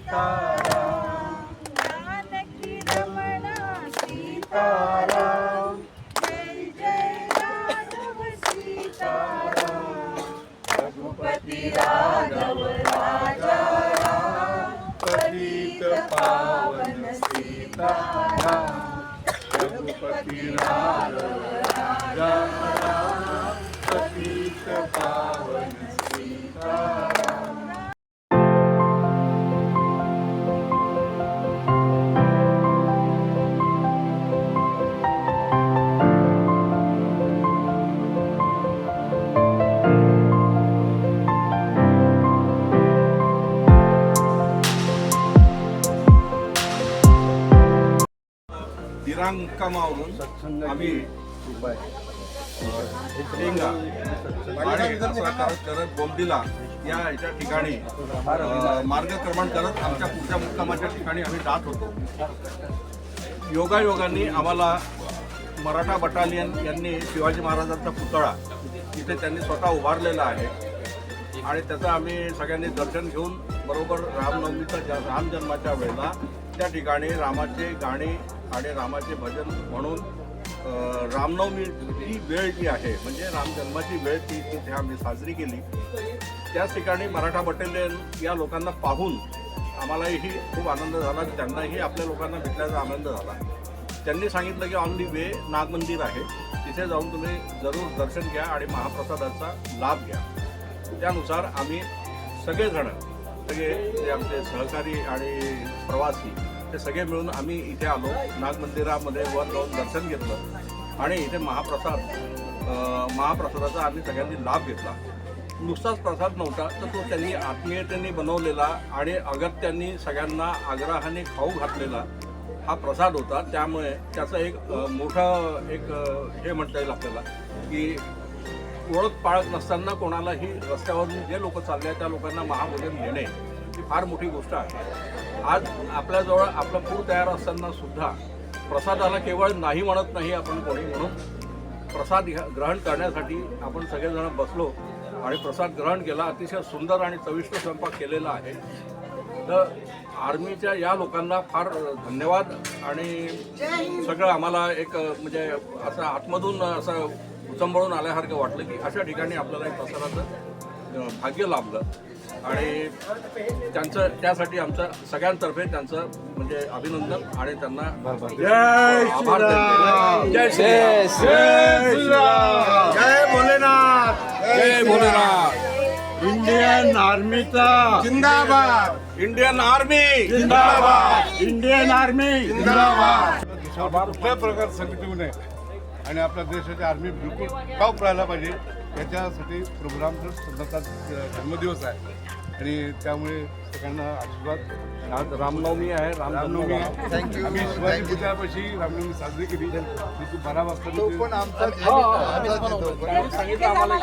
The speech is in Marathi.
सीताराम जानकी रमण सीताराम जय जय राघव सीताराम रघुपति राघव राजा राम पतित पावन सीताराम रघुपति राघव राजा राम पतित पावन सीताराम। दिरांग मुक्कामावरून आम्ही लेंगा आणि करत बोमडीला या ह्याच्या ठिकाणी मार्गक्रमण करत आमच्या पुढच्या मुक्कामाच्या ठिकाणी आम्ही जात होतो. योगायोगाने आम्हाला मराठा बटालियन यांनी शिवाजी महाराजांचा पुतळा इथे त्यांनी स्वतः उभारलेला आहे आणि त्याचं आम्ही सगळ्यांनी दर्शन घेऊन बरोबर रामनवमीचा राम जन्माच्या वेळेला त्या ठिकाणी रामाचे गाणे आणि रामाचे भजन म्हणून रामनवमीची वेळ जी आहे म्हणजे रामजन्माची वेळ ती तिथे आम्ही साजरी केली. त्याच ठिकाणी मराठा बटालियन या लोकांना पाहून आम्हालाही खूप आनंद झाला. त्यांनाही आपल्या लोकांना भेटण्याचा आनंद झाला. त्यांनी सांगितलं की ऑन दी वे नागमंदिर आहे, तिथे जाऊन तुम्ही जरूर दर्शन घ्या आणि महाप्रसादाचा लाभ घ्या. त्यानुसार आम्ही सगळेजण सगळे जे आमचे सहकारी आणि प्रवासी ते सगळे मिळून आम्ही इथे आलो. नागमंदिरामध्ये वर जाऊन दर्शन घेतलं आणि इथे महाप्रसादाचा आम्ही सगळ्यांनी लाभ घेतला. नुसताच प्रसाद नव्हता तर तो त्यांनी आत्मीयतेने बनवलेला आणि अगत्यांनी सगळ्यांना आग्रहाने खाऊ घातलेला हा प्रसाद होता. त्यामुळे त्याचं एक मोठं एक हे म्हणता येईल आपल्याला की ओळख पाळत नसताना कोणालाही रस्त्यावरून जे लोक चालले त्या लोकांना महाभोजन देणे ही फार मोठी गोष्ट आहे. आज आपल्याजवळ आपलं पूर तयार असताना सुद्धा प्रसादाला केवळ नाही म्हणत नाही आपण कोणी, म्हणून प्रसाद ग्रहण करण्यासाठी आपण सगळेजण बसलो आणि प्रसाद ग्रहण केला. अतिशय सुंदर आणि चविष्ट स्वयंपाक केलेला आहे. तर आर्मीच्या या लोकांना फार धन्यवाद आणि सगळं आम्हाला एक म्हणजे असं आतमधून असं उचंबळून आल्यासारखं वाटलं की अशा ठिकाणी आपल्याला एक प्रसादाचं भाग्य लाभलं आणि त्यांचं त्यासाठी आमचं सगळ्यांतर्फे त्यांचं म्हणजे अभिनंदन आणि त्यांना आभार देतो. जय श्रीराम, जय भोलेनाथ, जय भोलेनाथ. इंडियन आर्मीचा जिंदाबाद, इंडियन आर्मी जिंदाबाद, इंडियन आर्मी जिंदाबाद. कुठल्याही प्रकारचं संकट येऊ नये आणि आपल्या देशाची आर्मी बिलकुल टॉप राहायला पाहिजे याच्यासाठी प्रोग्राम संदर्भात जन्मदिवस आहे आणि त्यामुळे सगळ्यांना आशीर्वाद. आज रामनवमी आहे. रामनवमी आहे. थँक्यू. आम्ही शिवाजी पुतळ्यापाशी रामनवमी साजरी केली. ती 12 वाजता तो पण आमचा सांगितलं आम्हाला.